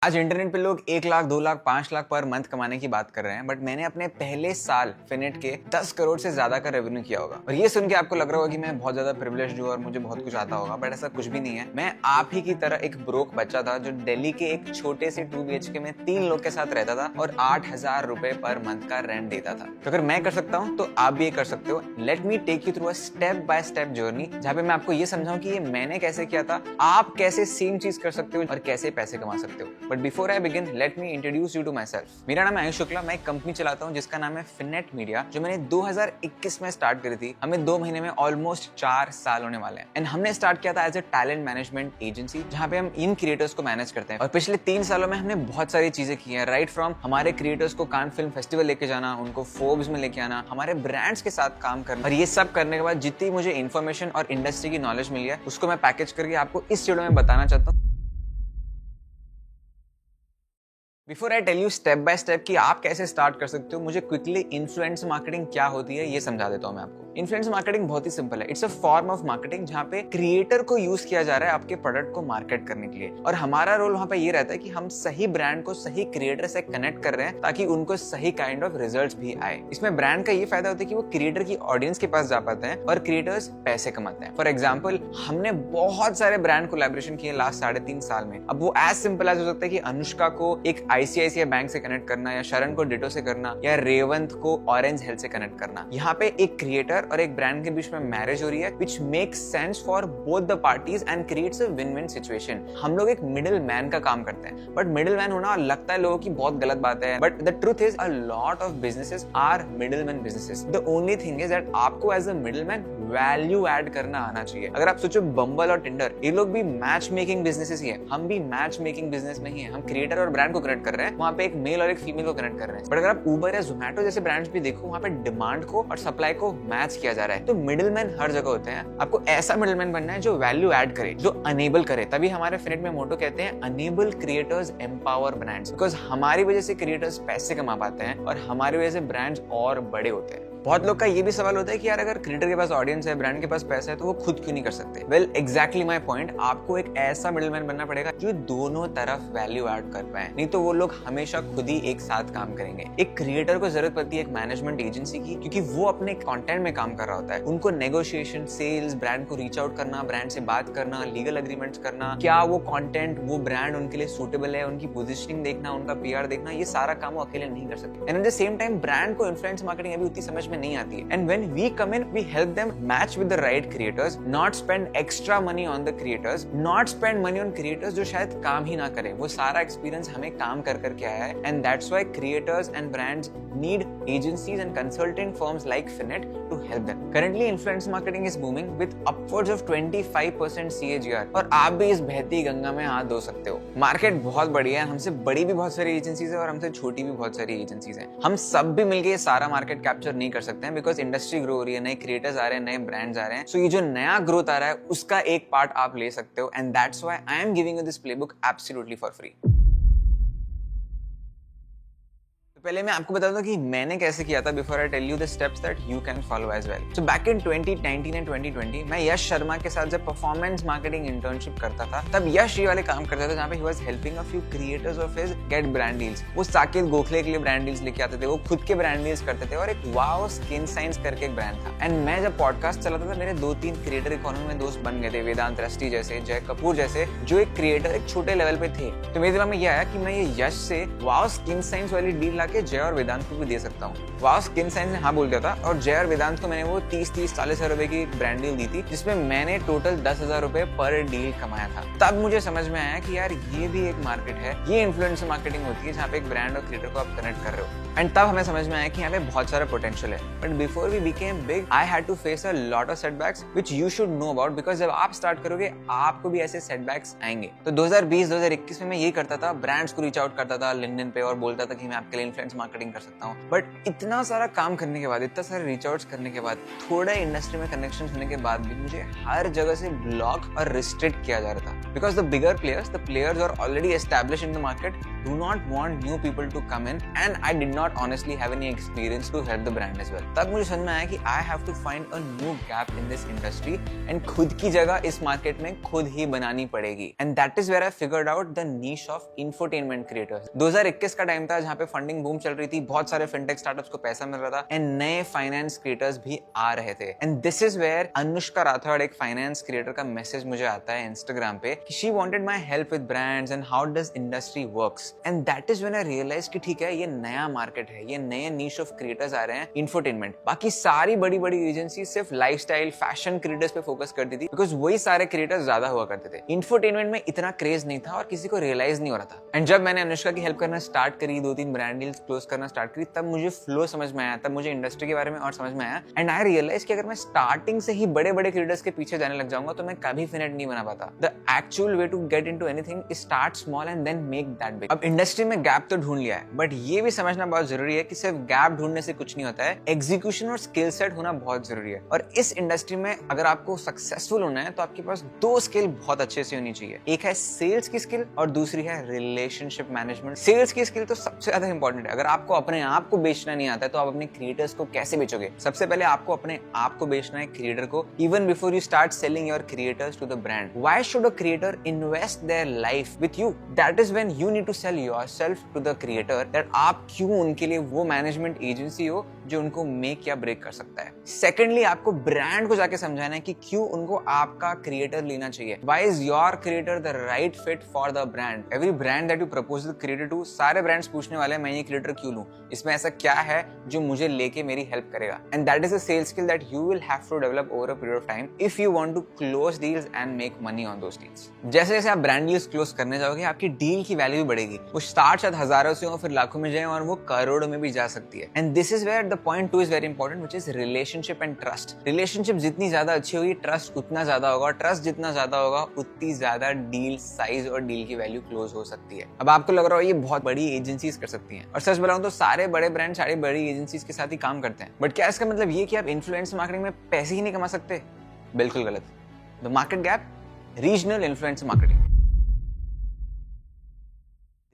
आज इंटरनेट पे लोग 1 लाख 2 लाख 5 लाख पर मंथ कमाने की बात कर रहे हैं, बट मैंने अपने पहले साल फिनेट के 10 करोड़ से ज्यादा का रेवेन्यू किया होगा। और ये सुन के आपको लग रहा होगा कि मैं बहुत ज्यादा प्रिविलेज्ड हूँ और मुझे बहुत कुछ आता होगा, बट ऐसा कुछ भी नहीं है। मैं आप ही की तरह एक ब्रोक बच्चा था जो दिल्ली के एक छोटे से 2 BHK में 3 लोग के साथ रहता था और 8,000 रुपए पर मंथ का रेंट देता था। तो अगर मैं कर सकता हूँ तो आप भी ये कर सकते हो। Let me take you through a step by step journey, जहाँ पे मैं आपको ये समझाऊं कि ये मैंने कैसे किया था, आप कैसे सेम चीज कर सकते हो और कैसे पैसे कमा सकते हो। But before I begin, let me introduce you to myself. मेरा नाम है आयुष शुक्ला। मैं एक कंपनी चलाता हूँ जिसका नाम है फिनेट मीडिया, जो मैंने 2021 में स्टार्ट करी थी। हमें 2 महीने में ऑलमोस्ट 4 साल होने वाले हैं। एंड हमने स्टार्ट किया था as a talent management agency, जहाँ पे हम इन क्रिएटर्स को मैनेज करते हैं। और पिछले 3 सालों में हमने बहुत सारी चीजें की हैं। राइट फ्रॉम हमारे क्रिएटर्स को कान फिल्म फेस्टिवल लेके जाना, उनको फोर्ब्स में लेके आना, हमारे ब्रांड्स के साथ काम करना, और ये सब करने के बाद जितनी मुझे इन्फॉर्मेशन और इंडस्ट्री की नॉलेज मिली है, उसको मैं पैकेज करके आपको इस वीडियो में बताना चाहता हूँ। Before I tell you step by step कि आप कैसे स्टार्ट कर सकते हो, मुझे क्विकली इन्फ्लुएंस मार्केटिंग क्या होती है ये समझा देता हूं मैं आपको। इन्फ्लुएंस मार्केटिंग बहुत ही सिंपल है। It's a form of marketing जहां पे क्रिएटर को यूज किया जा रहा है आपके प्रोडक्ट को मार्केट करने के लिए, और हमारा रोल वहां पे ये रहता है कि हम सही ब्रांड को सही क्रिएटर से कनेक्ट कर रहे हैं ताकि उनको सही काइंड ऑफ रिजल्ट्स भी आए। इसमें ब्रांड का ये फायदा होता है कि वो क्रिएटर की ऑडियंस के पास जा पाते हैं और क्रिएटर्स पैसे कमाते हैं। फॉर एग्जाम्पल, हमने बहुत सारे ब्रांड कोलैबोरेशन किए लास्ट 3.5 साल में। अब वो एज सिंपल एज हो सकता है कि अनुष्का को एक ICICI बैंक से कनेक्ट करना, या शरण को डिटो से करना, या रेवंत को ऑरेंज हेल्थ से कनेक्ट करना। यहाँ पे एक क्रिएटर और एक ब्रांड के बीच में मैरिज हो रही है, which makes sense for both the parties and creates a win-win situation। हम लोग एक मिडिल मैन का काम करते हैं, बट मिडिल मैन होना लगता है लोगों की बहुत गलत बात है, but the truth is a lot of businesses are middle man businesses. The only thing is that आपको as a middle man value add करना आना चाहिए। अगर आप सोचो बम्बल और टिंडर, ये लोग भी मैच मेकिंग बिजनेसेस ही है, हम भी मैच मेकिंग बिजनेस में ही है। हम क्रिएटर और ब्रांड को कनेक्ट कर रहे हैं, वहाँ पे एक मेल और एक फीमेल को कनेक्ट कर रहे हैं। बट अगर आप उबर या जोमेटो जैसे ब्रांड्स भी देखो, वहाँ पे डिमांड को और सप्लाई को मैच किया जा रहा है। तो मिडिलमैन हर जगह होते हैं। आपको ऐसा मिडिलमैन बनना है जो वैल्यू ऐड करे, जो अनेबल करे। तभी हमारे फिनेट में मोटो कहते हैं enable creators empower brands, because हमारी वजह से क्रिएटर्स पैसे कमा पाते हैं और हमारी वजह से ब्रांड्स और बड़े होते हैं। बहुत लोग का ये भी सवाल होता है कि यार अगर क्रिएटर के पास ऑडियंस है, ब्रांड के पास पैसा है, तो वो खुद क्यों नहीं कर सकते? Well, exactly my point. आपको एक ऐसा मिडिलमैन बनना पड़ेगा जो दोनों तरफ वैल्यू ऐड कर पाए, नहीं तो वो लोग हमेशा खुद ही एक साथ काम करेंगे। एक क्रिएटर को जरूरत पड़ती है एक मैनेजमेंट एजेंसी की, क्योंकि वो अपने कंटेंट में काम कर रहा होता है। उनको नेगोशिएशन, सेल्स, ब्रांड को रीच आउट करना, ब्रांड से बात करना, लीगल एग्रीमेंट्स करना, क्या वो कंटेंट, वो ब्रांड उनके लिए सूटेबल है, उनकी पोजीशनिंग देखना, उनका PR देखना, ये सारा काम वो अकेले नहीं कर सकते। And at the same time brand को इन्फ्लुएंस मार्केटिंग अभी उतनी समझ में नहीं आती है। And when we come in, we help them match with the right creators, not spend extra money on the creators, not spend money on creators जो शायद काम ही ना करें। वो सारा एक्सपीरियंस हमें काम कर करके आया है, and that's why creators and brands need agencies and consulting firms like Finet to help them. Currently, influence marketing is booming with upwards of 25% CAGR, और आप भी इस बहती गंगा में हाथ धो सकते हो। मार्केट बहुत बड़ी है, हमसे बड़ी भी बहुत सारी एजेंसीज है और हमसे छोटी भी बहुत सारी एजेंसीज हैं। हम सब भी मिलकर ये सारा मार्केट कैप्चर नहीं कर सकते हैं, बिकॉज इंडस्ट्री ग्रो हो रही है, नए क्रिएटर्स आ रहे हैं, नए ब्रांड्स आ रहे हैं। सो ये जो नया ग्रोथ आ रहा है उसका एक पार्ट आप ले सकते हो, and that's why I am giving you this playbook absolutely for free. पहले मैं आपको बता दूं कि मैंने कैसे किया था, before I tell you the steps that you can follow as well. So back in 2019 and 2020 मैं यश शर्मा के साथ जब परफॉर्मेंस मार्केटिंग इंटर्नशिप करता था, तब यश ये वाले काम करता था जहाँ पे he was helping a few creators of his get brand deals. वो साकेत गोखले के लिए ब्रांड डील्स लेके आते थे, वो खुद के ब्रांड डील्स करते थे, और एक वाओ स्किन साइंस करके एक ब्रांड था। एंड मैं जब पॉडकास्ट चलाता था, मेरे 2-3 क्रिएटर इकोनॉमी में दोस्त बन गए थे, वेदांत रस्टी जैसे, जय कपूर जैसे, जो एक क्रिएटर एक छोटे लेवल पे थे। तो मेरे दिमाग में ये आया कि मैं ये यश से वाओ स्किन साइंस वाली डील लाके जय और वेदांत भी दे सकता हूँ। वाओ स्किन साइंस ने हाँ बोल दिया था, और जय और वेदांत को मैंने वो 30-40 हजार रुपए की ब्रांड डील दी थी, जिसमें मैंने टोटल 10,000 रुपए पर डील कमाया था। तब मुझे समझ में आया कि यार ये भी एक मार्केट है, ये इन्फ्लुएंसर मार्केटिंग होती है जहाँ पे एक ब्रांड और क्रिएटर को आप कनेक्ट कर रहे हो। एंड तब हमें समझ में आया कि यहाँ पे बहुत सारा पोटेंशियल है। But before we became big, I had to face a lot of setbacks which you should know about, because जब आप स्टार्ट करोगे आपको भी ऐसे सेटबैक्स आएंगे। तो 2020-2021 में मैं ये करता था, ब्रांड्स को रीच आउट करता था लिंक्डइन पे और बोलता था कि मैं आपके लिए इन्फ्लुएंस मार्केटिंग कर सकता हूँ। बट इतना सारा काम करने के बाद, इतना सारे रीच आउट्स करने के बाद, थोड़ा इंडस्ट्री में कनेक्शन होने के बाद भी मुझे हर जगह से ब्लॉक और रिस्ट्रिक्ट किया जा रहा था। Because the bigger players, the players who are already established in the market, do not want new people to come in, and I did not honestly have any experience to help the brand as well. तब मुझे समझ में आया कि I have to find a new gap in this industry and खुद की जगह इस मार्केट में खुद ही बनानी पड़ेगी. And that is where I figured out the niche of infotainment creators. 2021 का टाइम था जहाँ पे फंडिंग बूम चल रही थी, बहुत सारे फिनटेक स्टार्टअप्स को पैसा मिल रहा था एंड नए फाइनेंस क्रिएटर्स भी आ रहे थे. And this is where Anushka Rathore, एक फाइनेंस क्रिएटर का मैसेज मुझे आता है इंस्टाग्राम पे कि she wanted my help with brands and how does industry works. And that is when I realise कि ठीक है, ये नया मार्केट है, ये नए नीश ऑफ क्रिएटर्स आ रहे हैं इंफोटेनमेंट. बाकी सारी बड़ी बड़ी एजेंसी सिर्फ लाइफस्टाइल फैशन क्रिएटर्स पे फोकस करती थी बिकॉज वही सारे क्रिएटर्स ज्यादा हुआ करते थे. इंफोटेनमेंट में इतना क्रेज नहीं था और किसी को रियलाइज नहीं हो रहा था. एंड जब मैंने अनुष्का की हेल्प करना स्टार्ट करी, 2-3 ब्रांड डील्स क्लोज करना स्टार्ट करी, तब मुझे फ्लो समझ में आया, तब मुझे इंडस्ट्री के बारे में और समझ में आया. एंड आई रियलाइज कि अगर मैं स्टार्टिंग से ही बड़े बड़े क्रिएटर्स के पीछे जाने लग जाऊंगा तो मैं कभी फिनेट नहीं बना पाता. The actual way to get into anything is start small and then make that big. अब इंडस्ट्री में गैप तो ढूंढ लिया है, बट ये भी समझना बहुत जरूरी है कि सिर्फ गैप ढूंढने से कुछ नहीं होता है, एग्जीक्यूशन और स्किल सेट होना बहुत जरूरी है. और इस इंडस्ट्री में अगर आपको सक्सेसफुल होना है तो आपके पास 2 स्किल बहुत अच्छे से होनी चाहिए. एक है सेल्स की स्किल और दूसरी है रिलेशनशिप मैनेजमेंट. सेल्स की स्किल तो सबसे ज्यादा इंपॉर्टेंट है. अगर आपको अपने आप को बेचना नहीं आता है तो आप अपने क्रिएटर्स को कैसे बेचोगे? सबसे पहले आपको अपने आप को बेचना है क्रिएटर को, even before you start selling your creators to the brand. Why should a creator invest their life with you? That is when you need to sell yourself to the creator that आप क्यों उनके लिए वो management agency हो जो उनको make या break कर सकता है. सेकेंडली, आपको ब्रांड को जाके समझाना है कि क्यों उनको आपका क्रिएटर लेना चाहिए. Why is your creator the right fit for the brand? Every brand that you propose the creator to, सारे ब्रांड्स पूछने वाले हैं मैं ये क्रिएटर क्यों लूं, इसमें ऐसा क्या है जो मुझे लेके मेरी हेल्प करेगा. And that is a sales skill that you will have to develop over a period of time if you want to close deals and make money on those deals. जैसे जैसे आप ब्रांड डील्स क्लोज करने जाओगे आपकी deal की value भी बढ़ेगी. वो स्टार्ट शायद हजारों से हो, फिर लाखों में जाए और वो करोड़ों में भी जा सकती है. And this is where the point 2 is very important, which is relationship and trust. Relationship जितनी ज्यादा अच्छी होगी, ट्रस्ट उतना ज्यादा होगा, और ट्रस्ट जितना ज्यादा होगा उतनी ज्यादा डील साइज और डील की वैल्यू क्लोज हो सकती है. अब आपको लग रहा हो ये बहुत बड़ी एजेंसीज कर सकती हैं, और सच बताऊं तो सारे बड़े ब्रांड सारी बड़ी एजेंसीज के साथ ही काम करते हैं. बट क्या इसका मतलब ये कि आप इन्फ्लुएंस मार्केटिंग में पैसे ही नहीं कमा सकते? बिल्कुल गलत. The market gap, regional influence marketing.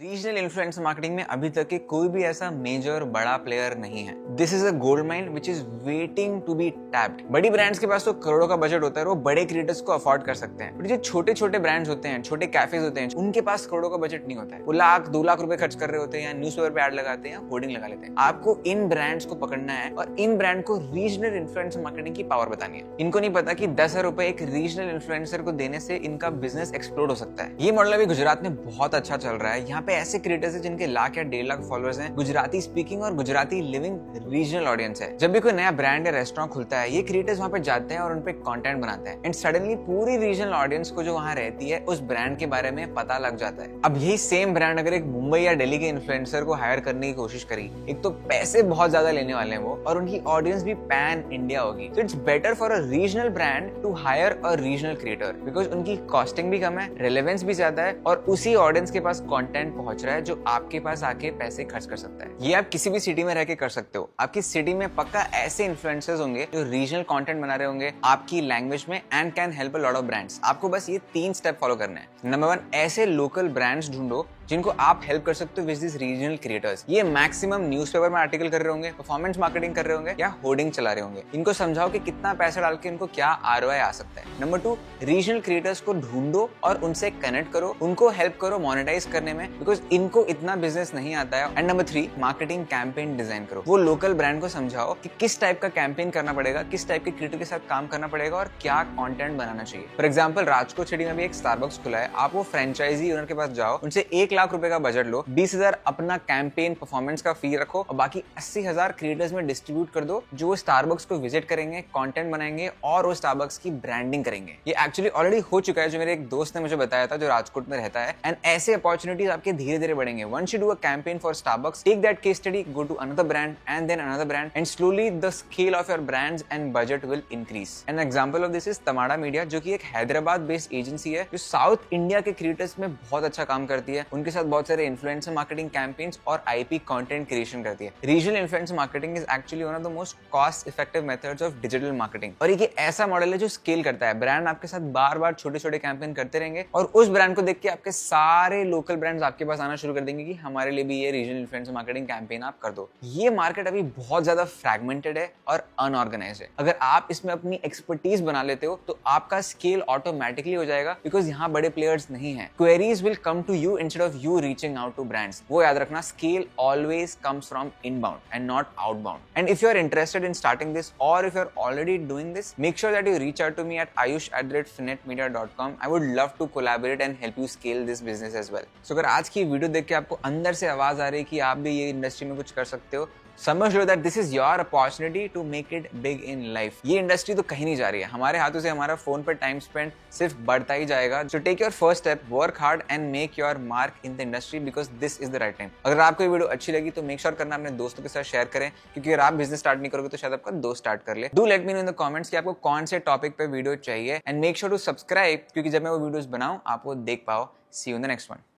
Regional influencer marketing में अभी तक के कोई भी ऐसा मेजर बड़ा प्लेयर नहीं है. This is a gold mine which is waiting to be tapped. बड़ी ब्रांड्स के पास तो करोड़ों का बजट होता है, वो बड़े क्रिएटर्स को अफोर्ड कर सकते हैं. बट जो छोटे छोटे ब्रांड्स होते हैं, छोटे कैफेज होते हैं, उनके पास करोड़ों का बजट नहीं होता है. वो 1-2 लाख रुपए खर्च कर रहे होते हैं, या न्यूज़पेपर पे ऐड लगाते हैं, होर्डिंग लगा लेते हैं. आपको इन ब्रांड्स को पकड़ना है और इन ब्रांड को रीजनल इन्फ्लुएंसर मार्केटिंग की पावर बतानी है. इनको नहीं पता कि 10,000 रुपए एक रीजनल इन्फ्लुएंसर को देने से इनका बिजनेस एक्सप्लोड हो सकता है. ये मॉडल अभी गुजरात में बहुत अच्छा चल रहा है. यहाँ पे ऐसे क्रिएटर्स जिनके लाख या 1.5 लाख फॉलोअर्स हैं, गुजराती स्पीकिंग और गुजराती लिविंग रीजनल ऑडियंस है. जब भी कोई नया ब्रांड या रेस्टोरेंट खुलता है, ये क्रिएटर्स वहां पे जाते हैं और उन पे कंटेंट बनाते हैं. एंड सडनली पूरी रीजनल ऑडियंस को जो वहां रहती है उस ब्रांड के बारे में पता लग जाता है. अब यही सेम ब्रांड अगर एक मुंबई या दिल्ली के इन्फ्लुएंसर को हायर करने की कोशिश करी, एक तो पैसे बहुत ज्यादा लेने वाले हैं वो, और उनकी ऑडियंस भी पैन इंडिया होगी. So it's better for a regional brand to hire a regional creator because उनकी कॉस्टिंग भी कम है, रेलेवेंस भी ज्यादा है, और उसी ऑडियंस के पास कंटेंट पहुंच रहा है जो आपके पास आके पैसे खर्च कर सकता है. ये आप किसी भी सिटी में रह के कर सकते हो. आपकी सिटी में पक्का ऐसे इन्फ्लुएंसर्स होंगे जो रीजनल कंटेंट बना रहे होंगे आपकी लैंग्वेज में and can help a lot of brands. आपको बस ये 3 स्टेप फॉलो करने हैं. नंबर 1, ऐसे लोकल ब्रांड्स ढूंढो जिनको आप हेल्प कर सकते हो विद दिस रीजनल क्रिएटर्स. ये मैक्सिमम न्यूज़पेपर में आर्टिकल कर रहे होंगे, परफॉर्मेंस मार्केटिंग कर रहे होंगे, या होर्डिंग चला रहे होंगे. इनको समझाओ कि कितना पैसा डाल के इनको क्या ROI आ सकता है. नंबर 2, रीजनल क्रिएटर्स को ढूंढो और उनसे कनेक्ट करो, उनको हेल्प करो मोनेटाइज करने में बिकॉज इनको इतना बिजनेस नहीं आता है. And number 3, marketing campaign design करो. वो लोकल ब्रांड को समझाओ कि किस टाइप का कैंपेन करना पड़ेगा, किस टाइप के क्रिएटर के साथ काम करना पड़ेगा और क्या कंटेंट बनाना चाहिए. फॉर एग्जांपल, राजकोट सिटी में भी एक स्टारबक्स खुला है. आप वो फ्रेंचाइजी ओनर के पास जाओ, उनसे 1 लाख रुपए का बजट 20,000 अपना कैंपेन परफॉर्मेंस का फी रखो और बाकी 80,000 क्रिएटर्स में डिस्ट्रीब्यूट कर दो जो वो स्टारबक्स को विजिट करेंगे, कंटेंट बनाएंगे और वो स्टारबक्स की ब्रांडिंग करेंगे. ये एक्चुअली ऑलरेडी हो चुका है, जो मेरे एक दोस्त ने मुझे बताया था जो राजकोट में रहता है. एंड ऐसे अपॉर्चुनिटीज आपके धीरे धीरे बढ़ेंगे. Once you do a campaign for Starbucks, take that case study, go to another brand and then another brand and slowly the scale of your brands and budget will increase. An example of this is Tamada media, जो कि एक Hyderabad based agency है जो south India के creators में बहुत अच्छा काम करती है. उनके उनके साथ बहुत सारे इन्फ्लुएंसर मार्केटिंग कैंपेन्स और आईपी कंटेंट क्रिएशन करती है। Regional influencer marketing is actually one of the most cost effective methods of digital marketing. और ये ऐसा मॉडल है जो स्केल करता है। ब्रांड आपके साथ बार बार छोटे छोटे कैंपेन करते रहेंगे और उस ब्रांड को देख के आपके सारे लोकल ब्रांड्स आपके पास आना शुरू कर देंगे कि हमारे लिए भी ये रीजनल इन्फ्लुएंसर मार्केटिंग कैंपेन आप कर दो। ये मार्केट अभी बहुत ज्यादा फ्रैगमेंटेड है और अनऑर्गेनाइज्ड है। अगर आप इसमें अपनी एक्सपर्टीज बना लेते हो तो आपका स्केल ऑटोमेटिकली हो जाएगा, बिकॉज यहाँ बड़े प्लेयर्स नहीं है। Queries will come to you instead of you reaching out to brands. वो याद रखना, scale always comes from inbound and not outbound. And if you are interested in starting this और if you are already doing this, make sure that you reach out to me at ayush@finetmedia.com. I would love to collaborate and help you scale this business as well. So अगर आज की video देख के आपको अंदर से आवाज आ रही है कि आप भी ये इंडस्ट्री में कुछ कर सकते हो, समझ लो that this is your opportunity to make it big in life. ये इंडस्ट्री तो कहीं नहीं जा रही है, हमारे हाथों से हमारा फोन पर टाइम स्पेंड सिर्फ बढ़ता ही जाएगा। So take your first step, work hard and make your mark in the industry, because this is the right time. अगर आपको ये वीडियो अच्छी लगी तो मेक श्योर करना अपने दोस्तों के साथ शेयर करें, क्योंकि अगर आप बिजनेस स्टार्ट नहीं करोगे तो शायद आपका दोस्त स्टार्ट कर ले। Do let me know in the comments कि आपको कौन से टॉपिक पे वीडियो चाहिए, and make sure to subscribe, क्योंकि जब मैं वो वीडियोस बनाऊं आप वो देख पाओ। See you in the next one.